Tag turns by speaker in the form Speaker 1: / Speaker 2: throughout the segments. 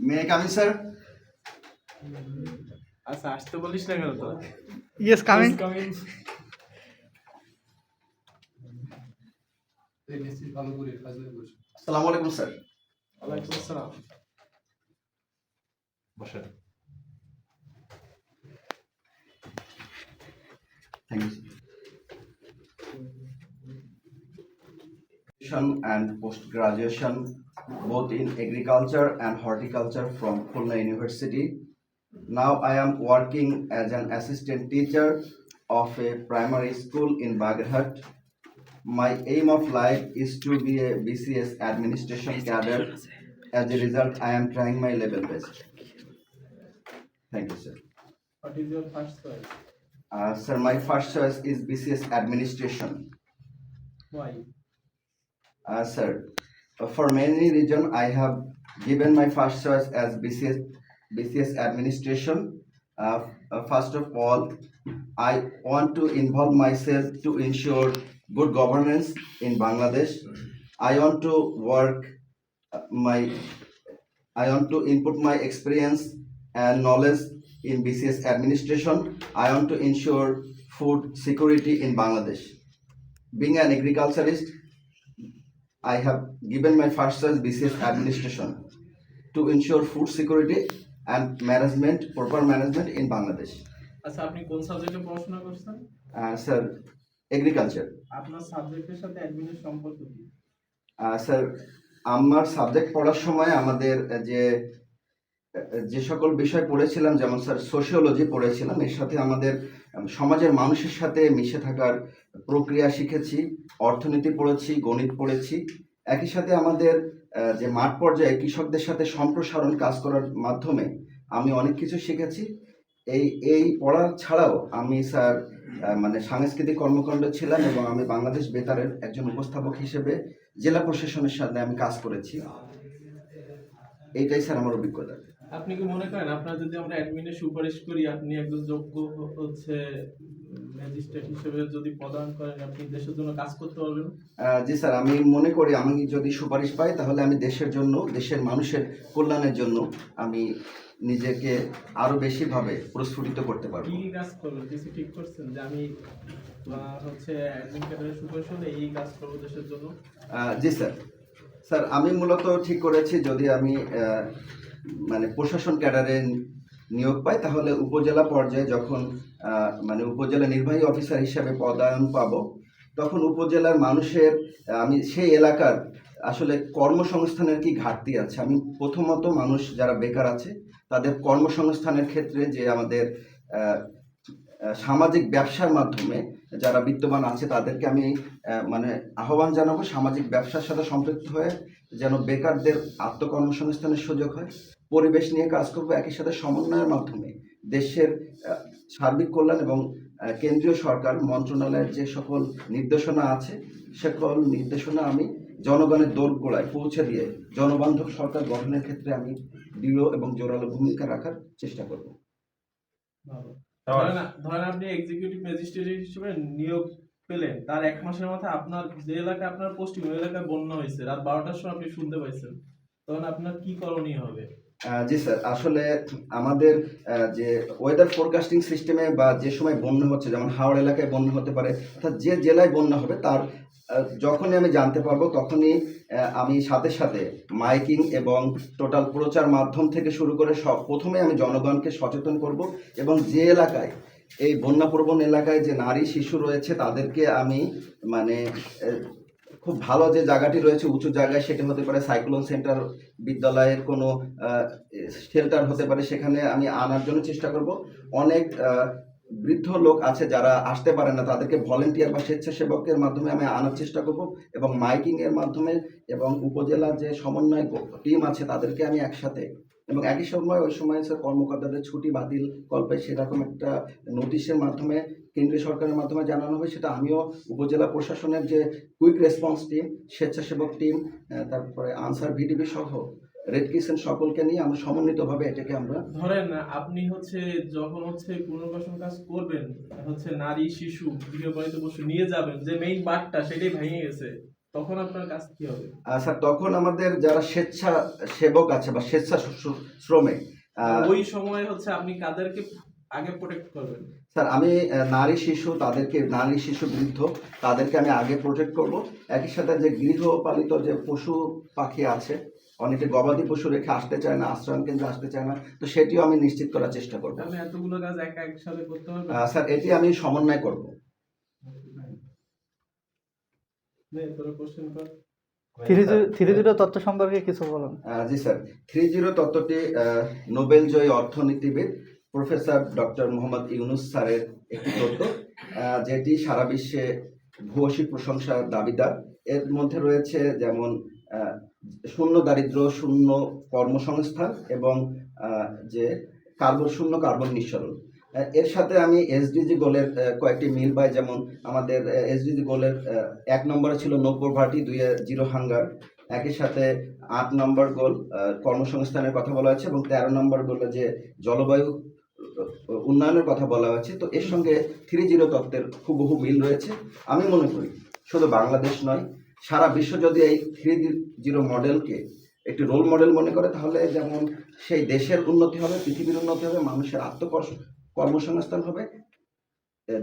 Speaker 1: May I come in, sir?
Speaker 2: আচ্ছা আসতে বলিস না কেন তো?
Speaker 3: Yes, coming.
Speaker 1: Assalamu alaikum, sir.
Speaker 2: ওয়ালাইকুম আসসালাম। বসেন।
Speaker 1: Thank you, sir. And post-graduation both in agriculture and horticulture from Khulna University. Now I am working as an assistant teacher of a primary school in Baghat. My aim of life is to be a BCS administration cadre. As a result, I am trying my level best. Thank you, sir.
Speaker 2: What is your first choice?
Speaker 1: Sir, my first choice is BCS administration.
Speaker 2: Why?
Speaker 1: Sir, for many reasons, I have given my first choice as BCS administration. First of all, I want to involve myself to ensure good governance in Bangladesh. I want to work I want to input my experience and knowledge in BCS administration. I want to ensure food security in Bangladesh. Being an agriculturist, I have given my first choice BCS administration to ensure food security and management, proper management in Bangladesh.
Speaker 2: আচ্ছা আপনি কোন সাবজেক্টে পড়াশোনা করছেন?
Speaker 1: Sir, agriculture.
Speaker 2: আপনার সাবজেক্টের সাথে অ্যাডমিনের সম্পর্ক কি?
Speaker 1: স্যার, আমার সাবজেক্ট পড়ার সময় আমাদের যে সকল বিষয় পড়েছিলাম, যেমন স্যার সোশিওলজি পড়েছিলাম, এর সাথে আমাদের সমাজের মানুষের সাথে মিশে থাকার প্রক্রিয়া শিখেছি, অর্থনীতি পড়েছি, গণিত পড়েছি। একই সাথে আমাদের যে মাঠ পর্যায়ে কৃষকদের সাথে সম্প্রসারণ কাজ করার মাধ্যমে আমি অনেক কিছু শিখেছি। এই পড়ার ছাড়াও আমি স্যার মানে সাংস্কৃতিক কর্মকাণ্ড ছিলাম এবং আমি বাংলাদেশ বেতারের একজন উপস্থাপক হিসেবে জেলা প্রশাসনের সাথে আমি কাজ করেছি। এইটাই স্যার আমার অভিজ্ঞতা।
Speaker 2: আপনি কি মনে করেন আপনার যদি আমরা অ্যাডমিনে সুপারিশ করি আপনি একজন যোগ্য ম্যাজিস্ট্রেট হিসেবে যদি প্রদান করেন আপনি দেশের জন্য কাজ করতে পারবেন?
Speaker 1: জি স্যার, আমি মনে করি আমি যদি সুপারিশ পাই তাহলে আমি দেশের জন্য, দেশের মানুষের কল্যাণের জন্য আমি নিজেকে আরো বেশিভাবে প্রস্ফুটিত করতে পারবো।
Speaker 2: কি কাজ করবেন কিছু ঠিক করছেন যে আমি অ্যাডমিন ক্যাডারের সুপারিশ হলে এই কাজ করবো দেশের জন্য?
Speaker 1: জি স্যার, স্যার আমি মূলত ঠিক করেছি যদি আমি মানে প্রশাসন ক্যাডারে নিয়োগ পাই তাহলে উপজেলা পর্যায়ে যখন মানে উপজেলা নির্বাহী অফিসার হিসাবে পদায়ন পাবো তখন উপজেলার মানুষের আমি সেই এলাকার আসলে কর্মসংস্থানের কি ঘাটতি আছে, আমি প্রথমত মানুষ যারা বেকার আছে তাদের কর্মসংস্থানের ক্ষেত্রে যে আমাদের সামাজিক ব্যবসার মাধ্যমে যারা বিত্তবান আছে তাদেরকে আমি মানে আহ্বান জানাবো সামাজিক ব্যবসার সাথে সম্পৃক্ত হয়ে যেন বেকারদের আত্মকর্মসংস্থানের সুযোগ হয়। পরিবেশ নিয়ে কাজ করবো, একই সাথে সমন্বয়ের মাধ্যমে দেশের সার্বিক কল্যাণ এবং কেন্দ্রীয় সরকার মন্ত্রণালয়ের যে সকল নির্দেশনা আছে সকল নির্দেশনা আমি জনগণের দোরগোড়ায় পৌঁছে দিয়ে জনবান্ধব সরকার গঠনের ক্ষেত্রে আমি দৃঢ় এবং জোরালো ভূমিকা রাখার চেষ্টা করব।
Speaker 2: ধরেন আপনি এক্সিকিউটিভ ম্যাজিস্ট্রেট হিসেবে নিয়োগ পেলেন, তার এক মাসের মাথায় আপনার যে এলাকায় আপনার পোস্টিং ওই এলাকায় বন্যা হয়েছে, রাত 12টার সময় আপনি শুনতে পাইছেন, তখন আপনার কি করণীয় হবে?
Speaker 1: জি স্যার, আসলে আমাদের যে ওয়েদার ফোরকাস্টিং সিস্টেমে বা যে সময় বন্যা হচ্ছে, যেমন হাওড় এলাকায় বন্যা হতে পারে, অর্থাৎ যে জেলায় বন্যা হবে তার যখনই আমি জানতে পারবো তখনই আমি সাথে সাথে মাইকিং এবং টোটাল প্রচার মাধ্যম থেকে শুরু করে সব প্রথমে আমি জনগণকে সচেতন করব এবং যে এলাকায় এই বন্যাপ্রবণ এলাকায় যে নারী শিশু রয়েছে তাদেরকে আমি মানে খুব ভালো যে জায়গাটি রয়েছে উঁচু জায়গায়, সেটা হতে পারে সাইক্লোন সেন্টার, বিদ্যালয়ের কোনো শেল্টার হতে পারে, সেখানে আমি আনার জন্য চেষ্টা করব। অনেক বৃদ্ধ লোক আছে যারা আসতে পারে না, তাদেরকে ভলেন্টিয়ার বা স্বেচ্ছাসেবকের মাধ্যমে আমি আনার চেষ্টা করব এবং মাইকিং এর মাধ্যমে এবং উপজেলার যে সমন্বয় টিম আছে তাদেরকে আমি একসাথে এবং একই সময় ওই সময় স্যার কর্মকর্তাদের ছুটি বাতিল কল্পে সেরকম একটা নোটিশের মাধ্যমে কেন্দ্রীয় সরকারের মাধ্যমে জানানো হবে, সেটা আমিও উপজেলা প্রশাসনের যে কুইক রেসপন্স টিম, স্বেচ্ছাসেবক টিম, তারপরে আনসার ভিডিপি সহ রেড ক্রিসেন্ট সকলকে নিয়ে আমরা সমন্বিতভাবে এটাকে আমরা
Speaker 2: ধরেন আপনি যখন পুনর্বাসন কাজ করবেন নারী শিশু গৃহপালিত পশু নিয়ে যাবেন, যে মেইন বাটটা সেটাই ভেঙে গেছে, তখন আপনার কাজ কি হবে?
Speaker 1: স্যার তখন আমাদের যারা স্বেচ্ছাসেবক আছে বা শ্রমিক,
Speaker 2: ওই সময় হচ্ছে আপনি কাদেরকে আগে প্রোটেক্ট করবেন?
Speaker 1: স্যার আমি নারী শিশু বৃদ্ধ তাদেরকে আমি আগে প্রোটেক্ট করব। একই সাথে যে গৃহপালিত যে পশু পাখি আছে, অনেকে গবাদি পশু রেখে আসতে চায় না, আশ্রয়ণ কেন্দ্রে আসতে চায় না, তো সেটিও আমি নিশ্চিত করার চেষ্টা করব।
Speaker 2: তাহলে এতগুলো কাজ একা একসাথে করতে হবে?
Speaker 1: স্যার এটি আমি সমন্বয় করব।
Speaker 2: তোরা কোশ্চেন কর।
Speaker 3: 3-0 তত্ত্ব সম্পর্কে কিছু বলুন।
Speaker 1: জি স্যার, 3-0 তত্ত্বটি নোবেল জয়ী অর্থনীতিবিদ প্রফেসর ডক্টর মোহাম্মদ ইউনুস স্যারের একটি তত্ত্ব, যেটি সারা বিশ্বে ভূয়সী প্রশংসার দাবিদার। এর মধ্যে রয়েছে যেমন শূন্য দারিদ্র্য, শূন্য কর্মসংস্থান এবং যে শূন্য কার্বন নিঃসরণ। এর সাথে আমি এসডিজি গোলের কয়েকটি মিল পাই, যেমন আমাদের এসডিজি গোলের 1 নম্বরে ছিল নো পভার্টি, 2 জিরো হাঙ্গার। একই সাথে 8 নম্বর গোল কর্মসংস্থানের কথা বলা হয়েছে এবং 13 নম্বর গোলে যে জলবায়ু উন্নয়নের কথা বলা হয়েছে। তো এর সঙ্গে 3-0 তত্ত্বের হুবহু মিল রয়েছে। আমি মনে করি শুধু বাংলাদেশ নয়, সারা বিশ্ব যদি এই 3-0 মডেলকে একটি রোল মডেল মনে করে, তাহলে যেমন সেই দেশের উন্নতি হবে, পৃথিবীর উন্নতি হবে, মানুষের কর্মসংস্থান হবে,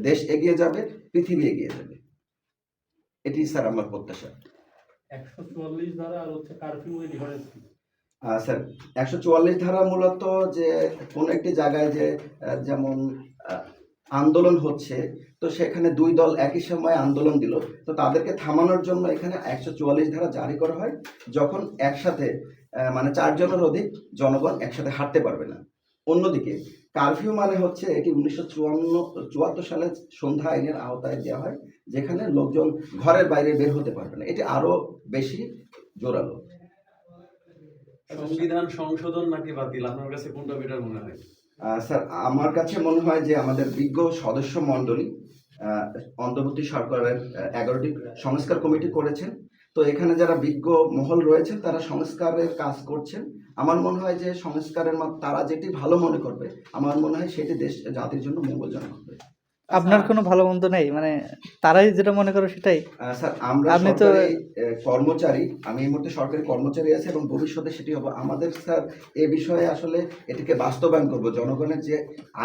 Speaker 1: দেশ এগিয়ে যাবে, পৃথিবী এগিয়ে যাবে। এটি স্যার আমার প্রত্যাশা।
Speaker 4: 144 ধারা আর হচ্ছে কারফিউ এর ডিফারেন্স কি?
Speaker 1: স্যার 144 ধারা মূলত যে কোনো একটি জায়গায় যে যেমন আন্দোলন হচ্ছে, তো সেখানে 2 দল একই সময় আন্দোলন দিল, তো তাদেরকে থামানোর জন্য এখানে 144 ধারা জারি করা হয়, যখন একসাথে মানে 4 জনের অধিক জনগণ একসাথে হাঁটতে পারবে না। অন্যদিকে কারফিউ মানে হচ্ছে এটি 1974 সালে সন্ধ্যা আইনের আওতায় দেওয়া হয়, যেখানে লোকজন ঘরের বাইরে বের হতে পারবে না। এটি আরো বেশি জোরালো।
Speaker 4: সংবিধান সংশোধন নাকি বাতিল, আপনার কাছে কোনটা বেটার মনে হয়?
Speaker 1: স্যার আমার কাছে মনে হয় যে আমাদের বিজ্ঞ সদস্য মণ্ডলী অন্তর্বর্তী সরকারের 11টি সংস্কার কমিটি করেছেন, তো এখানে যারা বিজ্ঞ মহল রয়েছেন তারা সংস্কারের কাজ করছেন। আমার মনে হয় যে সংস্কারের তারা যেটি ভালো মনে করবে, আমার মনে হয় সেটি দেশ জাতির জন্য মঙ্গলজনক হবে।
Speaker 3: আপনার কোনো ভালো মন্দ নেই, মানে তারাই যেটা মনে করে সেটাই?
Speaker 1: স্যার আমরা
Speaker 3: আপনি তো
Speaker 1: সরকারি কর্মচারী, আমি এই মুহূর্তে সরকারি কর্মচারী আছি এবং ভবিষ্যতে সেটি হবে। আমাদের স্যার এ বিষয়ে আসলে এটিকে বাস্তবায়ন করব, জনগণের যে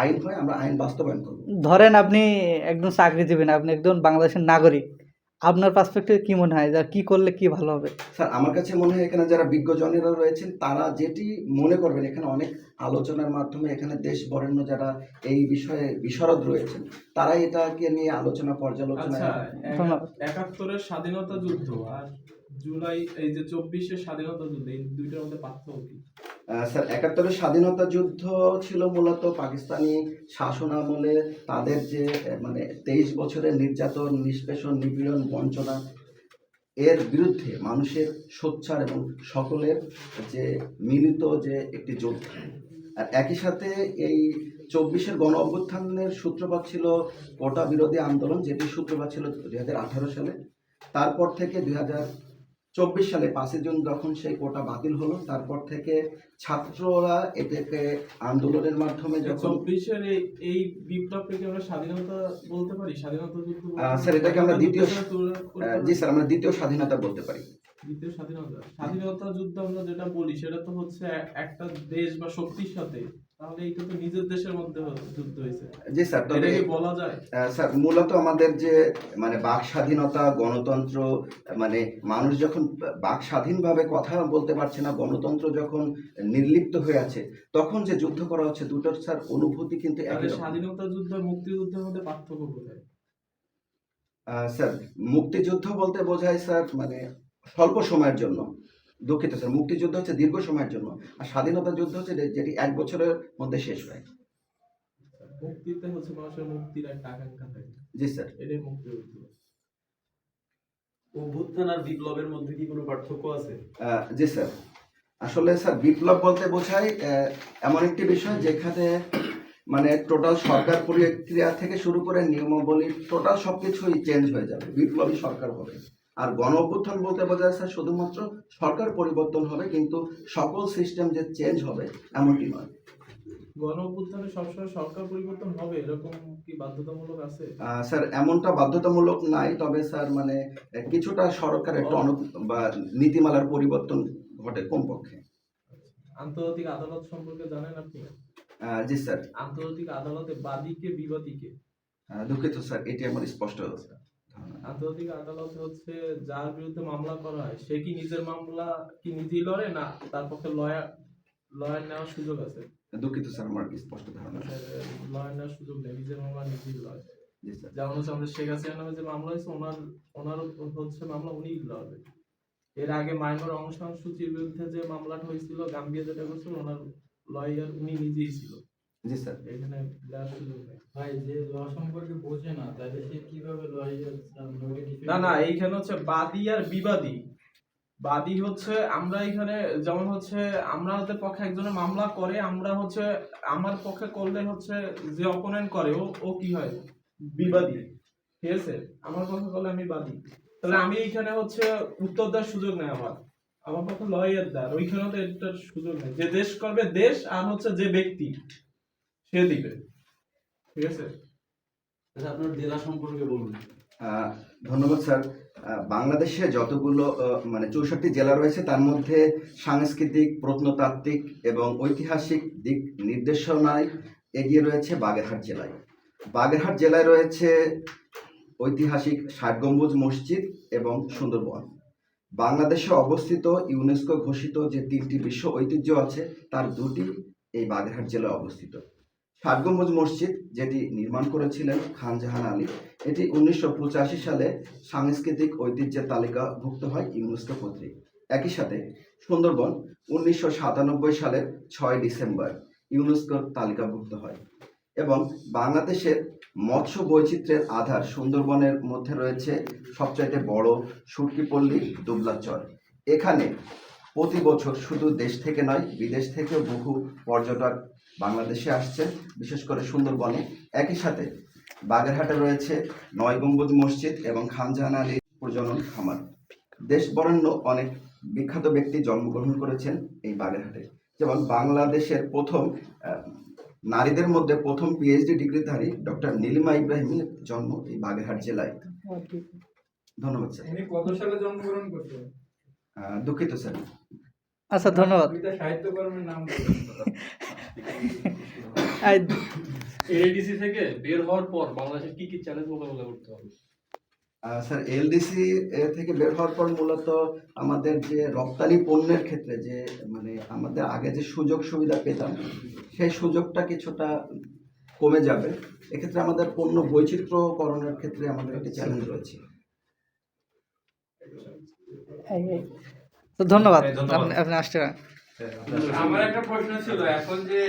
Speaker 1: আইন হয় আমরা আইন বাস্তবায়ন করব।
Speaker 3: ধরেন আপনি একজন চাকরিজীবী না, আপনি একজন বাংলাদেশের নাগরিক, আপনার পার্সপেক্টিভে কি মনে হয় যে কি করলে কি ভালো হবে?
Speaker 1: স্যার আমার কাছে মনে হয় এখানে যারা বিজ্ঞজনেরা রয়েছেন তারা যেটি মনে করবেন, এখানে অনেক আলোচনার মাধ্যমে এখানে দেশ বরেণ্য যারা এই বিষয়ে বিশারদ রয়েছেন, তারা এটাকে নিয়ে আলোচনা পর্যালোচনা।
Speaker 2: আচ্ছা, 71-এর স্বাধীনতা যুদ্ধ আর জুলাই এই যে 24-এর স্বাধীনতা যুদ্ধ, এই দুইটার মধ্যে পার্থক্য কি?
Speaker 1: স্যার 71-এর স্বাধীনতা যুদ্ধ ছিল মূলত পাকিস্তানি শাসন আমলে তাদের যে মানে 23 বছরের নির্যাতন, নিষ্পেষণ, নিপীড়ন, বঞ্চনা, এর বিরুদ্ধে মানুষের সোচ্চার এবং সকলের যে মিলিত যে একটি যোদ্ধা। আর একই সাথে এই 24-এর গণ অভ্যুত্থানের সূত্রপাত ছিল কোটা বিরোধী আন্দোলন, যেটি সূত্রপাত ছিল 2018 সালে। তারপর থেকে 2024 সালে 5 জুন যখন সেই কোটা বাতিল হলো, তারপর থেকে ছাত্ররা এটাকে আন্দোলনের মাধ্যমে যখন
Speaker 2: 24-এর এই বিপ্লবকে কি আমরা স্বাধীনতা বলতে পারি? স্বাধীনতা যুদ্ধ
Speaker 1: স্যার এটাকে আমরা দ্বিতীয় জি
Speaker 2: জি
Speaker 1: স্যার আমরা দ্বিতীয় স্বাধীনতা বলতে পারি।
Speaker 2: দ্বিতীয় স্বাধীনতা যুদ্ধ আমরা যেটা বলি সেটা তো হচ্ছে একটা দেশ বা শক্তির সাথে, তাহলে এইটা তো নিজের দেশের মধ্যে যুদ্ধ হয়েছে।
Speaker 1: জি স্যার,
Speaker 2: এটা
Speaker 1: তবে
Speaker 2: কি বলা যায়?
Speaker 1: স্যার মূলত আমাদের যে মানে বাক স্বাধীনতা, গণতন্ত্র, মানে মানুষ যখন বাক স্বাধীনভাবে কথা বলতে পারছে না, গণতন্ত্র যখন নির্লিপ্ত হয়ে আছে, তখন যে যুদ্ধ করা হচ্ছে, দুটোর স্যার অনুভূতি কিন্তু একই
Speaker 2: তাহলে
Speaker 1: রকম।
Speaker 2: স্বাধীনতা যুদ্ধ আর মুক্তিযুদ্ধের মধ্যে পার্থক্য কোথায়?
Speaker 1: স্যার মুক্তিযুদ্ধ বলতে বোঝায় স্যার মানে স্বল্প সময়ের জন্য, দুঃখিত স্যার, মুক্তিযুদ্ধ হচ্ছে দীর্ঘ সময়ের জন্য, আর স্বাধীনতা যুদ্ধ হচ্ছে যেটি 1 বছরের মধ্যে শেষ হয়।
Speaker 2: মুক্তিতে হচ্ছে মানুষের মুক্তির একটা আকাঙ্ক্ষা থাকে।
Speaker 1: জি স্যার।
Speaker 2: এটাই মুক্তিযুদ্ধ।
Speaker 4: অভ্যুত্থান আর বিপ্লবের মধ্যে কি কোনো পার্থক্য আছে?
Speaker 1: জি স্যার, আসলে স্যার বিপ্লব বলতে বোঝায় এমন একটি বিষয় যেখানে মানে টোটাল সরকার প্রক্রিয়া থেকে শুরু করে নিয়মাবলী টোটাল সবকিছুই চেঞ্জ হয়ে যাবে, বিপ্লবী সরকার হবে। আর গণ অভ্যুত্থান বলতে বোঝায় স্যার শুধুমাত্র সরকার পরিবর্তন হবে, কিন্তু সকল সিস্টেম যে চেঞ্জ হবে এমনটি নয়।
Speaker 2: গণ অভ্যুত্থানে সবসময় সরকার পরিবর্তন হবে এরকম কি বাধ্যতামূলক আছে?
Speaker 1: স্যার এমনটা বাধ্যতামূলক নাই, তবে স্যার মানে কিছুটা সরকারের একটা বা নীতিমালার পরিবর্তন ঘটে কমপক্ষে।
Speaker 2: আন্তর্জাতিক আদালত সম্পর্কে জানেন আপনি?
Speaker 1: জি স্যার।
Speaker 2: আন্তর্জাতিক আদালতে বাদীকে বিবাদীকে,
Speaker 1: দুঃখিত স্যার, এটি আমার স্পষ্ট ধারণা।
Speaker 2: আন্তর্জাতিক আদালতে হচ্ছে যার বিরুদ্ধে মামলা করা হয় সে কি নিজের মামলা কি নিজেই লড়ে, না তার পক্ষে লয়ার নেওয়ার সুযোগ আছে?
Speaker 1: দুঃখিত স্যার, আমার স্পষ্ট ধারণা।
Speaker 2: লয়ার নেওয়ার সুযোগ নেই, নিজের মামলা নিজেই লড়ে।
Speaker 1: জি স্যার।
Speaker 2: যেমন হচ্ছে আমাদের শেখ হাসিনা নামে যে মামলা হয়েছে, ওনার হচ্ছে মামলা উনিই লড়বে। এর আগে মায়ানমার অং সান সুচির বিরুদ্ধে যে মামলাটা হয়েছিল, গাম্বিয়া যেটা করছিল, ওনার লয়ার উনি নিজেই ছিল।
Speaker 1: জি স্যার।
Speaker 2: এখানে দেওয়ার সুযোগ নেই।
Speaker 4: ভাই যে ল সম্পর্কে বোঝে না তাহলে সে কিভাবে
Speaker 2: না না, এইখানে হচ্ছে বাদী আর বিবাদী। বাদী হচ্ছে আমরা এখানে যেমন হচ্ছে আমাদের পক্ষে একজনের মামলা করে, আমরা হচ্ছে আমার পক্ষে করলে হচ্ছে যে অপোনেন্ট করে ও কি হয়, বিবাদী। ঠিক আছে, আমার পক্ষে করলে আমি বাদী, তাহলে আমি এইখানে হচ্ছে উত্তর দেওয়ার সুযোগ নেই। আমার পক্ষে লয়ার দেওয়ার ওইখানে তো এটার সুযোগ নেই। যে দেশ করবে দেশ, আর হচ্ছে যে ব্যক্তি সে দিবে। ঠিক আছে,
Speaker 4: আপনার জেলা সম্পর্কে বলুন।
Speaker 1: ধন্যবাদ স্যার। বাংলাদেশে যতগুলো মানে 64 জেলা রয়েছে, তার মধ্যে সাংস্কৃতিক, প্রত্নতাত্ত্বিক এবং ঐতিহাসিক দিক নির্দেশনায় এগিয়ে রয়েছে বাগেরহাট জেলায়। বাগেরহাট জেলায় রয়েছে ঐতিহাসিক 60 গম্বুজ মসজিদ এবং সুন্দরবন। বাংলাদেশে অবস্থিত ইউনেস্কো ঘোষিত যে 3টি বিশ্ব ঐতিহ্য আছে, তার 2টি এই বাগেরহাট জেলায় অবস্থিত। 60 গম্বুজ মসজিদ, যেটি নির্মাণ করেছিলেন খান জাহান আলী, এটি 1985 সালে সাংস্কৃতিক ঐতিহ্যের তালিকাভুক্ত হয় ইউনেস্কো কর্তৃক। একই সাথে সুন্দরবন 1997 সালের 6 ডিসেম্বর ইউনেস্কোর তালিকাভুক্ত হয়। এবং বাংলাদেশের মৎস্য বৈচিত্র্যের আধার সুন্দরবনের মধ্যে রয়েছে সবচাইতে বড় সুটকিপল্লী দুবলাচর। এখানে প্রতি বছর শুধু দেশ থেকে নয়, বিদেশ থেকেও বহু পর্যটক বাংলাদেশে আসছেন, বিশেষ করে সুন্দরবনে। একই সাথে বাগেরহাটে রয়েছে 9 গম্বুজ মসজিদ এবং খান জাহান আলীর প্রজনন খামার। দেশ বরেণ্য অনেক বিখ্যাত ব্যক্তি জন্মগ্রহণ করেছেন এই বাগেরহাটে। যেমন বাংলাদেশের প্রথম নারীদের মধ্যে প্রথম পিএইচডি ডিগ্রিধারী ডক্টর নীলিমা ইব্রাহিমের জন্ম এই বাগেরহাট জেলায়। ধন্যবাদ স্যার।
Speaker 5: উনি কত সালে জন্মগ্রহণ করছেন?
Speaker 1: দুঃখিত স্যার।
Speaker 3: আচ্ছা, ধন্যবাদ।
Speaker 5: সাহিত্যকর্মের নাম
Speaker 4: এডিসি থেকে বের হওয়ার পর বাংলাদেশের কি কি চ্যালেঞ্জ মোকাবেলা করতে হবে?
Speaker 1: স্যার, এলডিসি থেকে বের হওয়ার পর মূলত আমাদের যে রপ্তানি পণ্যের ক্ষেত্রে যে মানে আমাদের আগে যে সুযোগ সুবিধা পেতাম, সেই সুযোগটা কিছুটা কমে যাবে। এক্ষেত্রে আমাদের পণ্য বৈচিত্র্যকরণের ক্ষেত্রে আমাদের একটি চ্যালেঞ্জ রয়েছে।
Speaker 3: তো ধন্যবাদ, আপনি আসতে
Speaker 5: আমার একটা প্রশ্ন ছিল, এখন যে